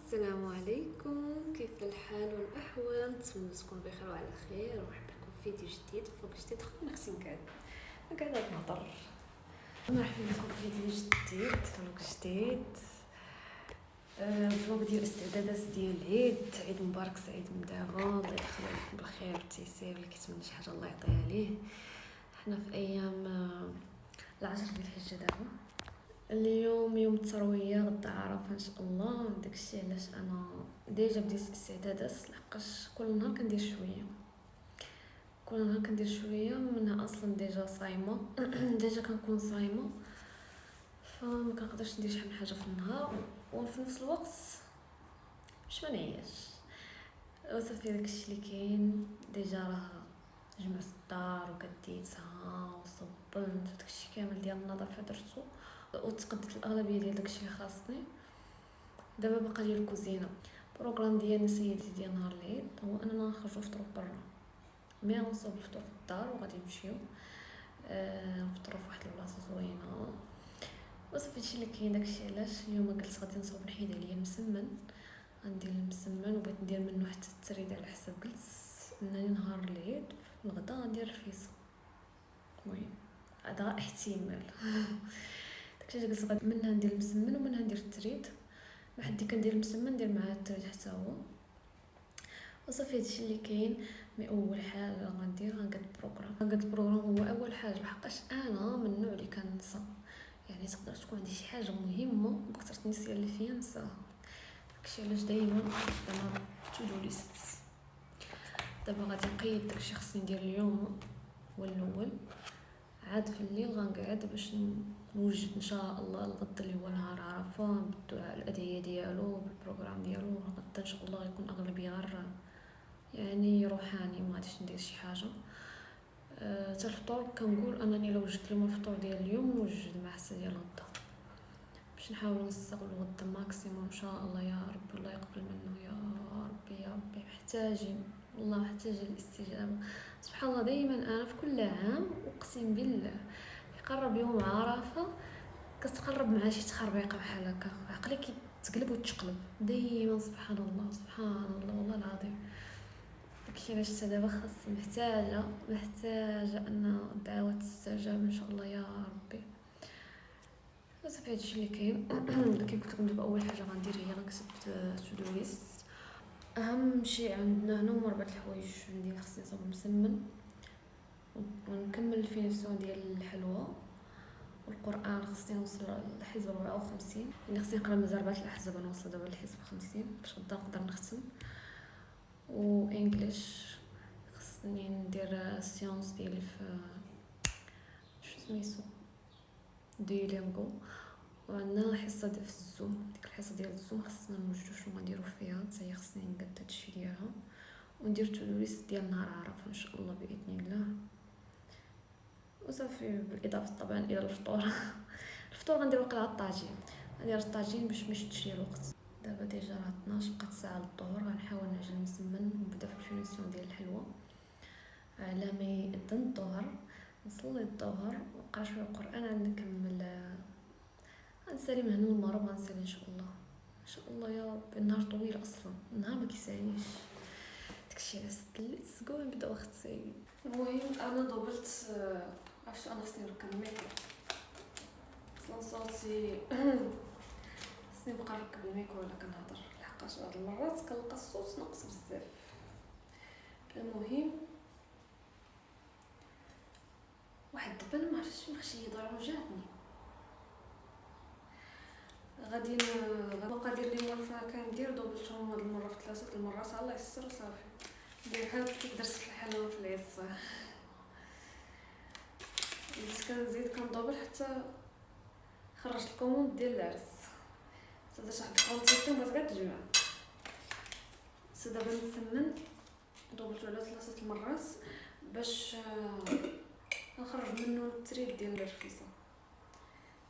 السلام عليكم، كيف الحال والاحوال؟ نتمنى تكونوا بخير وعلى خير. مرحبا بكم في فيديو جديد. فوق جديد خلينا خصني قاعده نهضر. مرحبا بكم في فيديو جديد فوق جديد. الفلوق ديال الاستعدادات ديال عيد مبارك، سعيد من دابا. الله يدخل عليكم بالخير والتيسير. اللي كيتمنى شي حاجه الله يعطيها ليه. حنا في ايام العشر ديال الحجه دابا. اليوم يوم الترويه، غدا عرفه ان شاء الله. داكشي علاش انا ديجا بديت الاستعدادات، لحقاش كل نهار كندير شويه منها. اصلا ديجا صايمه ديجا كنكون صايمه، فما كنقدرش ندير شحال من حاجه في النهار، وفي نفس الوقت باش ما نعياش. وصافي داكشي اللي كاين. ديجا راه جمعت الدار وكديتها وصبنت وداكشي كامل ديال النظافه درتو، وتقدت الاغلبيه ديال داكشي اللي خاصني. دابا باقا لي الكوزينه. البروغرام ديالنا سيدي ديال نهار العيد هو اننا نخرجوا نفطروا برا، مي غنصاوب الفطور في الدار وغادي نمشيو نفطروا في واحد البلاصه زوينه. وصافي هادشي اللي كاين. داكشي علاش اليوم قلت غادي نصاوب نحيد عليا المسمن. غندير المسمن وبغيت ندير منه حتى التريد، على حسب قلت انني نهار العيد في الغدا غندير الرفيسه. المهم هذا غير احتمال داكشي اللي قلت غادي منها ندير المسمن ومنها ندير التريد. ما حدي كندير المسمن ندير معاه التريد حتى هو. وصافي هادشي اللي كاين. مي اول حاجه غنقاد البروغرام هو اول حاجه، لحقاش انا من النوع اللي كنسى. يعني تقدر تكون عندي شي حاجه مهمه بكثره النسيان اللي فيا نساها. داكشي علاش دائما انا تو دو ليست. دابا غادي نقيد داكشي خصني ندير اليوم هو الاول، عاد في الليل غنقعد باش نوجد ان شاء الله الغد اللي هو نهار عرفه، بالدعاء الادعيه ديالو بالبروغرام ديالو. غدا ان شاء الله غيكون اغلبيه غير يعني روحاني، ما غاديش ندير شي حاجه. حتى الفطور كنقول انني لو وجدت لهم الفطور ديال اليوم نوجد مع حتى ديال غدا، باش نحاول نستغل غدا ماكسيموم ان شاء الله. يا ربي الله يقبل منه، يا ربي يا ربي. محتاجين والله، محتاجين الاستجابه. سبحان الله، دائما انا في كل عام اقسم بالله يقرب يوم عرفه كتقرب مع شي تخربيقه بحال هكا، عقلي كيتقلب وتقلب دائما. سبحان الله سبحان الله والله العظيم. داكشي علاش حتى دابا خاص محتاجه ان الدعوات تستجاب ان شاء الله يا ربي. صافي هادشي اللي كاين. كي قلت لكم دابا اول حاجه غندير هي غنكتب تو دو ليست. اهم شيء عندنا هنا هما 4 الحوايج. عندي خصني نصاوب مسمن، ونكمل الفينيسيون ديال الحلوى، والقران خصني نوصل للحزب 54. يعني خصني نقرا مزال 4 الاحزاب، نوصل دابا للحزب 50 باش غدا نقدر نختم. وانجليش خصني ندير سيونس ديالي في شو سميتو ديولينغو. وعندنا حصه في الزوم، ديك الحصه ديال الزوم خصنا نوجدو شنو غنديرو فيها، حتى هي خصني نقاد هادشي ديالها. وندير تو دو ليست ديال نهار عرفه ان شاء الله باذن الله. وصافي بالاضافه طبعا الى الفطور الفطور غندير واقيلا الطاجين. غندير الطاجين باش ما يشدش ليا الوقت. دابا ديجا راه 12 بقات ساعه للظهر. غنحاول نعجن المسمن ونبدا في الفينيسيون ديال الحلوى على ما يأذن الظهر. نصلي الظهر ونقرا شويه القران، عاد نكمل. غنسالي من هنا للمغرب، غنسالي ان شاء الله ان شاء الله يا رب. النهار طويل اصلا، النهار ما كيساليش. داكشي علاش ليتس جو نبداو اختي. المهم انا ضبلت. عرفتو انا خصني نركب الميكرو اصلا صوتي خصني نبقى نركب الميكرو ولا كنهضر، لحقاش بعض المرات كنلقى الصوت ناقص بزاف. المهم واحد الدبانه ما عرفتش فين خشي ضربه جاتني. غادي نبقى ندير لي مورفا كندير دوبلتهم هاد المره في 3 المرات. الله يسر وصافي. ندير بحال كي درت في الحلوه في العصا. بديت كنزيد كندوبل حتى خرجت الكوموند ديال العرس. حتى درت واحد الكونتيكم بغات كاع تجمع. دابا نسمن دوبلتو على 3 المرات باش نخرج منه التريد ديال الرفيسه.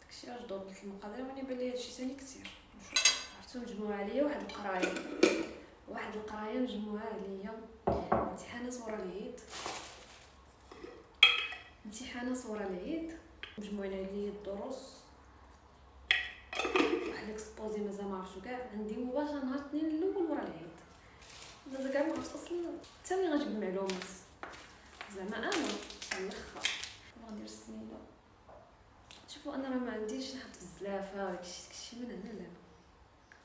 داكشي علاش دوبلت المقادير. وانا بان لي هادشي ثاني كثير. عرفتو مجموعه عليا واحد القرايه مجموعه عليا ورا العيد، امتحانات ورا العيد، مجموعين عليا الدروس، واحد الاكسبوزي مازال ما عرفتو كاع، عندي مباشره نهار الاثنين الاول ورا العيد. مازال كاع ما عرفت اصلا حتى منين غنجيب المعلومات، زعما انا الاخر غندير السنيده. شوفوا انا راه ما عنديش نحط الزلافه داكشي من هنا لا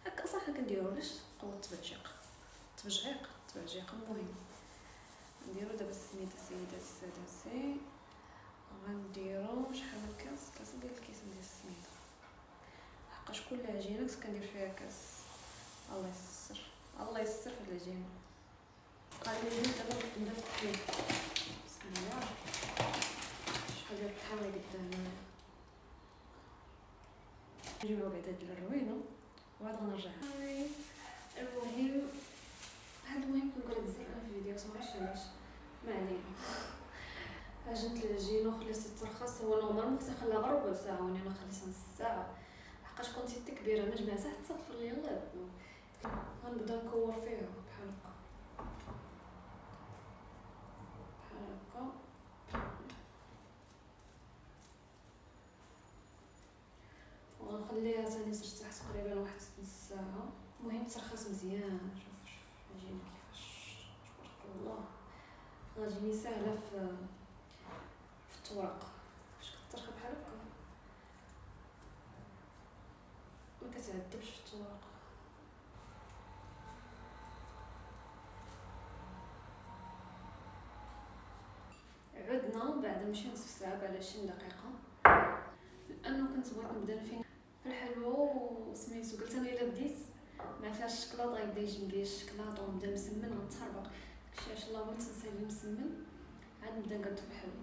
هكا صح كنديرو باش قوه التبجيق مهم. نديرو دابا السنيده سيداتي السادسي، غنديرو شحال كاس ديال الكيس ديال السنيده، حقاش كل عجينه كندير فيها كاس. الله يسر في العجينه. غادي ندير دابا نبدا التحليل. بسم الله. شحال ديال الطحين قدامنا، نجيبو بعد هاد الروينه وعاد غنرجع. المهم كنقولها بزاف في الفيديوهات معرفتش علاش، ما علينا. عجنت العجينه وخليتها ترخص. هو نورمالمون كنت نخليها غير ربع ساعه وانا ما خليتها نص ساعه حقاش كنت يدي كبيره انا جمعتها حتى غفر لي الله. غنبدا نكور فيها بحال هكا وغنخليها ثاني ترتاح تقريبا واحد نص ساعه. المهم ترخص مزيان. شوف العجينه كيفاش تبارك الله غتجيني ساهله في الطرق. فاش كترخى بحال هكا ما كتعذبش في الطرق. عدنا بعد مشي نصف ساعه بعد 20 دقيقه لانه كنت بغيت نبدا في الحلوى وسميتو قلت انا الا بديت ما فيهاش الشكلاط غيبدا يجمد ليا الشكلاط ونبدا مسمن غنتخربق. داكشي علاش الله بغيت نسيب المسمن عاد نبدا نقاد في الحلوى.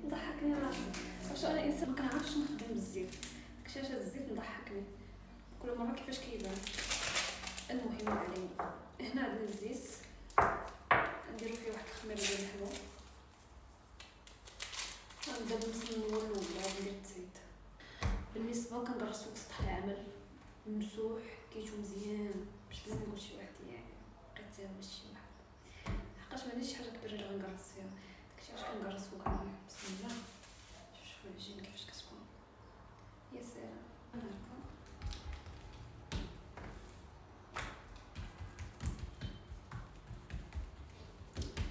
ضحكني راسي واش انا انسان ما كنعرفش نخدم بالزيت، داكشي علاش هاد الزيت مضحكني كل مره كيفاش كيبان. المهم علينا هنا عندنا الزيت نديرو فيه واحد الخميره ديال الحلوى. غنبدا نسمن الاول ندير الزيت. بالنسبه كنقرص وقت سطح العمل ممسوح كيجيو مزيان باش لا نقول شي واحد يعني بقيت ماشي شي واحد حقاش ما عنديش شي حاجه كبيره اللي غنقرص فيها. داكشي علاش كنقرص فوق الماء. بسم الله. شوفوا العجينه كيفاش كتكون يا سلام هكا.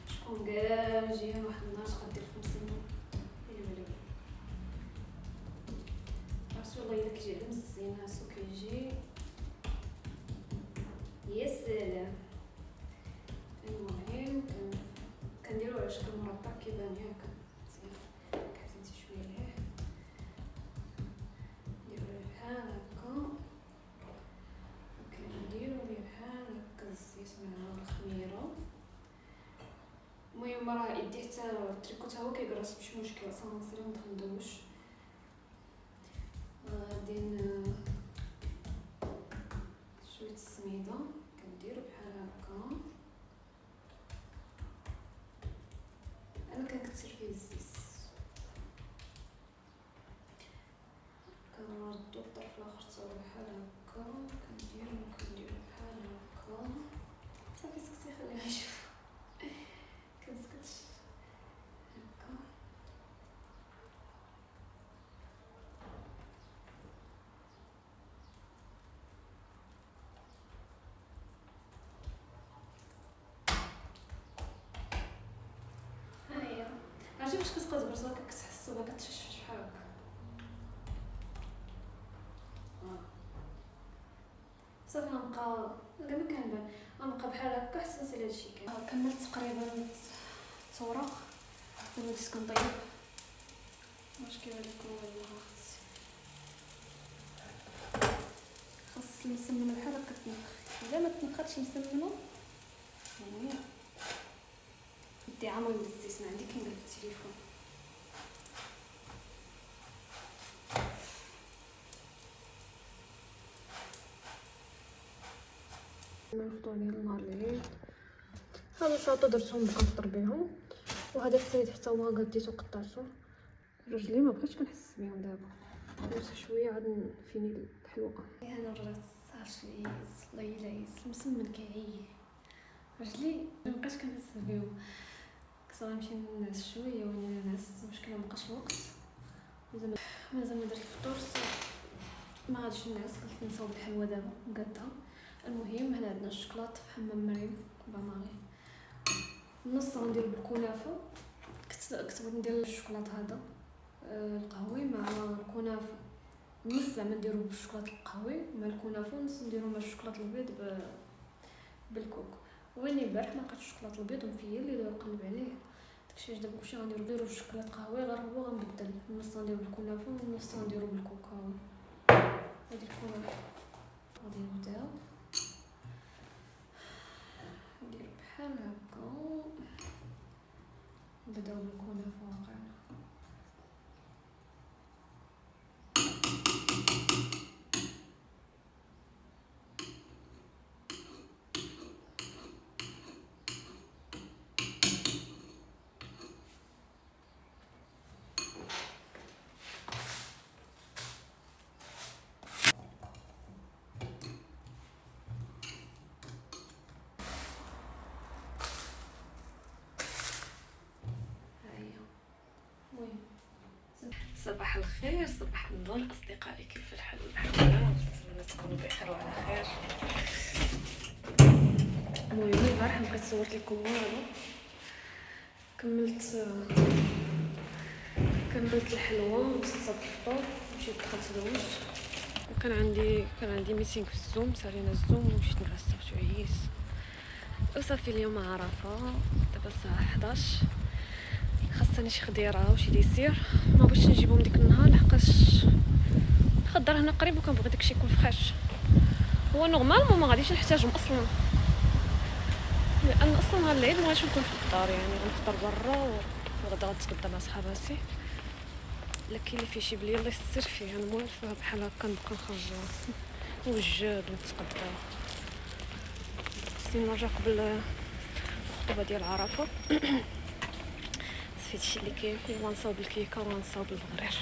شكون كاع جينا واحد النهار غدير في مسمن والله الا كيجي على مزيان سو كيجي يا سلام. المهم كنديرو على شكل مربع كيبان هكا مزيان. كتزيدي شويه ليه نديرو ليه بحال هكا وكنديرو ليه بحال هكا الزيت مع الخميره. المهم راه يدي حتى التريكو تا هو كيقرص ماشي مشكل صافي ندخل ندوش. غادي شويه السميده كنديرو بحال هكا. انا كنكثر فيه الزيت كنردو الطرف الاخر حتى بحال هكا كنديرو بحال هكا صافي. سكتي خليها يشوف كنسكتش هكا. عرفتي فاش كتبقى تبرصو هكا كتحسو بها كتششفش بحال هكا. صافي غنبقى كاع ما كنبان غنبقى بحال هكا حتى نسالي هادشي كامل. كملت تقريبا التوراق دابا بديت كنطيب. واش كيبان لكم والله خاص المسمن بحال هكا تنخ. الا ما تنخرش مسمنو يعني يدي عامر بالزيت ما عندي كندير بالتليفون. الفطور ديال نهار العيد هادو الشاطو درتهم كنفطر بهم وهذا السيد حتى هو قديتو قطعتو. رجلي ما بغيتش كنحس بهم دابا درت شويه عاد فيني الحلوه. انا رجعت صافي الله يلا المسمن كيعيي رجلي مابقيتش كنحس بهم، كنت غنمشي ننعس شويه ونعس المشكله مابقاش الوقت. مازال ما درت الفطور، ما غاديش نعس، قلت نصاوب الحلوه دابا نقادها. المهم هنا عندنا الشكلاط في حمام مريم باماغي، النص غنديرو بالكنافه. كنت بغيت ندير الشكلاط هذا القهوي مع الكنافه، نص زعما نديرو بالشكلاط القهوي مع الكنافه، ونص نديرو مع الشكلاط البيض بالكوك. وين البارح ما لقيتش الشكلاط البيض ومفيا اللي نقلب عليه، داكشي علاش دابا كلشي غنديرو الشكلاط قهوي، غير هو غنبدل، النص غنديرو بالكنافه والنص غنديرو بالكوك. هادي الكنافه غادي نبداو نديرو بحال هكا، نبداو بالكنافه واقيلا. المهم صباح الخير، صباح النور اصدقائي، كيف الحال والحال؟ نتمنى تكونوا بخير وعلى خير. المهم البارح بقيت صورت لكم والو، كملت الحلوه ومسلسل الفطور، مشيت دخلت دوش، وكان عندي ميتينغ في الزوم، سالينا الزوم ومشيت نعس وعييت وصافي. اليوم عرفه، دابا الساعه 11، خاصني شي خضيره وشي ديسير، ما بغيتش نجيبهم ديك النهار لحقاش الخضر هنا قريب وكنبغي داكشي يكون فريش. هو نورمالمون ما غاديش نحتاجهم اصلا، لان اصلا نهار العيد ما غاديش نكون في الدار، يعني غنفطر برا وغدا غنتغدى مع صحاباتي. لكن اللي فيه شي بلي الله يستر فيه، انا موالفه بحال هكا نبقى نخرج وجاد ونتغدى. خصني نرجع قبل الخطوبه ديال عرفه. صافي هادشي اللي كاين، غنصاوب الكيكه وغنصاوب البغرير.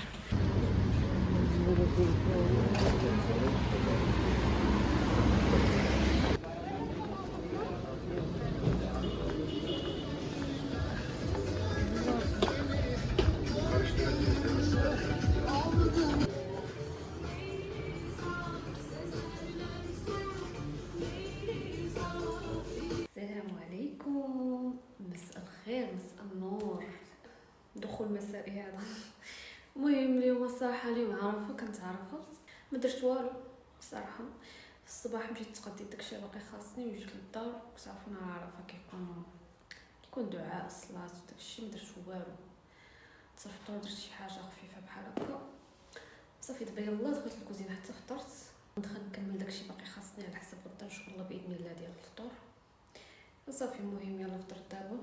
السلام عليكم، مساء الخير، مساء النور، دخول مسائي هذا. المهم اليوم الصراحه اليوم عرفه، كنت عارفه ما درت والو صراحه. في الصباح مشيت تغديت داكشي باقي خاصني وجيت للدار. كتعرفوا نهار عرفه كيكون دعاء الصلاه وداكشي، ما درت والو. تصفطوا درت شي حاجه خفيفه بحال هكا صافي. دابا يلاه دخلت للكوزينه حتى فطرت، ندخل نكمل داكشي باقي خاصني على حسب غدا ان شاء الله باذن الله ديال الفطور صافي. المهم يلا فطرت دابا،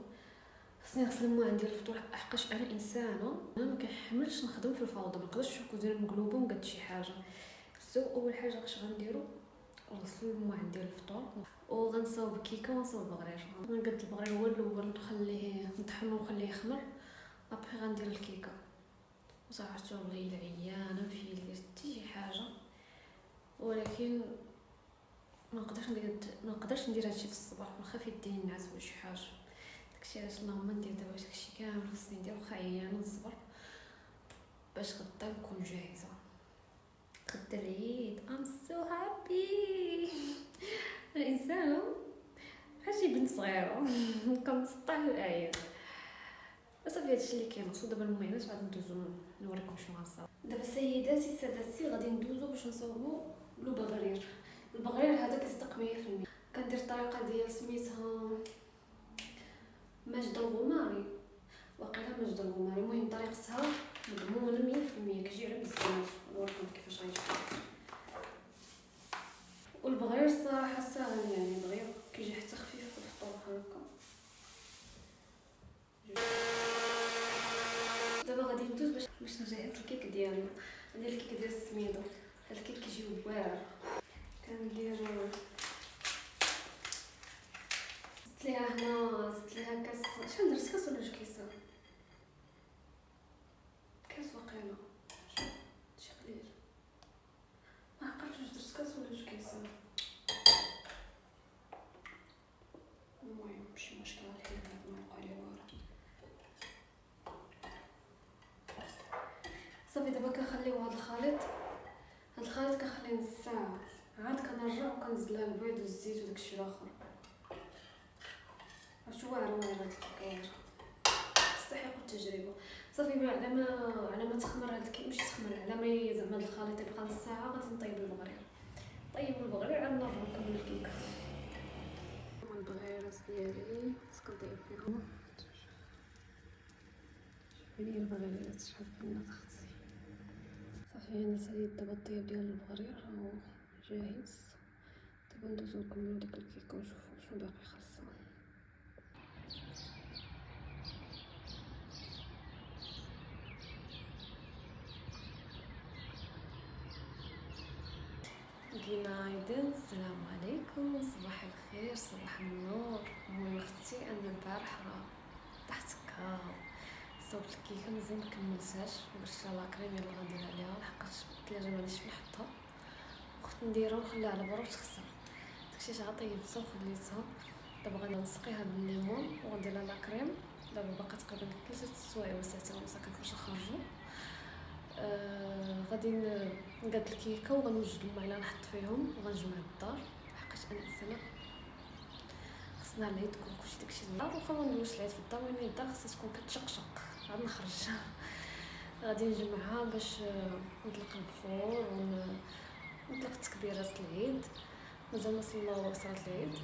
خصني نغسل الماء ديال الفطور حقاش انا انسانه ما كنحملش نخدم في الفوضى، ما نقدرش في الكوزينه مقلوبه ومقاد شي حاجه. اول حاجه اش غنديرو نغسل الماء ديال الفطور وغنصاوب الكيكه ونصاوب البغرير. غنقاد البغرير هو الاول نخليه نطحنو ونخليه يخمر، ابخي غندير الكيكه. وصراحه والله عيانه في حتى شي حاجه، ولكن ما نقدرش ندير هادشي في الصباح، ونخاف يديني النعاس ولا شي حاجه. داكشي علاش اللهم ندير دابا داكشي كامل خصني ندير، واخا عيانه نصبر باش غدا نكون جاهزه. غدا العيد ام سو هابي. الانسان بحال بنت صغيره كنسطح الاعياد. صافي هادشي اللي كاين. خصو دابا المعينات غادي ندوزو نوريكم شنو غنصاوب دابا. سيداتي سادتي غادي ندوزو باش نصاوبو لو بغرير. البغرير هذا كيصدق 100%. كندير الطريقه ديال سميتها ماجده الغماري، واقيلا ماجده الغماري. المهم طريقتها مضمونه 100%، كيجي على بزاف. نوريكم كيفاش غيجي. والبغرير الصراحه ساهل، يعني دغيا كيجي حتى خفيف في الفطور هكا. دابا غادي ندوز باش نجهز الكيك ديالنا. ندير الكيك ديال السميده، هاد الكيك كيجي واعر. كندير زدت ليها هنا، زدت ليها كاس، شحال درت كاس ولا جوج كيسان؟ كاس واقيلا، شي قليل، ما عقلتش واش درت كاس ولا جوج كيسان. المهم صافي دابا كنخليو هاد الخليط كنخليه نص ساعه، عاد كنرجع وكنزيد لها البيض والزيت وداكشي الاخر. واش واعره هاد الكيكه، تستحق التجربه. صافي على ما تخمر هاد الكيك، ماشي تخمر، على ما زعما هاد الخليط يبقى نص ساعه غادي نطيب البغرير. طيب البغرير عاد نرجعو نكمل الكيكه. هما البغيرات ديالي كنطيب فيهم، شوفي لي البغيرات شحال بنات اختي. صافي انا ساليت دابا الطياب ديال البغرير راهو جاهز. دابا ندوزو نكملو ديك الكيكه ونشوفو شنو باقي خاصها. نايدن، السلام عليكم، صباح الخير، صباح النور. المهم اختي انا البارح راه طحت كاو صوبت الكيكه مزيان مكملتهاش، درت لها لاكريم يلا غندير عليها لحقاش الثلاجه مانيش نحطها، وقت نديرها ونخليها على برا وتخسر. داكشي عا طيبتها وخليتها. دابا غادي نسقيها بالليمون وغندير لها لاكريم. دابا باقا تقريبا 3 سوايع ولا ساعتين ونص كنمشي نخرجو. غادي نقاد الكيكه وغنوجد الماء اللي غنحط فيهم وغنجمع الدار، لحقاش انا انسانه خصنا العيد تكون كلشي داكشي الدار، واخا ما ندوزش العيد في الدار ولكن الدار خصها تكون كتشقشق. عاد نخرج غادي نجمعها باش نطلق البخور ونطلق التكبيرات العيد. مازال ما صلاو صلاه العيد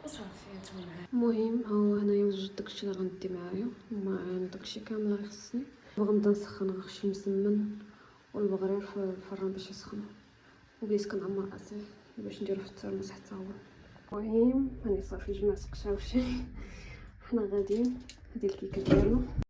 وصافي نتوما معايا. المهم ها هو هنايا وجدت داكشي اللي غندي معايا، الماعن داكشي كامل اللي خصني. وغنبدا نسخن غشي مسمن والبغرير في الفران باش يسخن، وبديت كنعمر راسي باش نديرو في الترمس حتى هو. المهم هاني صافي جمعت القشاوشي. حنا غاديين، هادي الكيكه ديالنا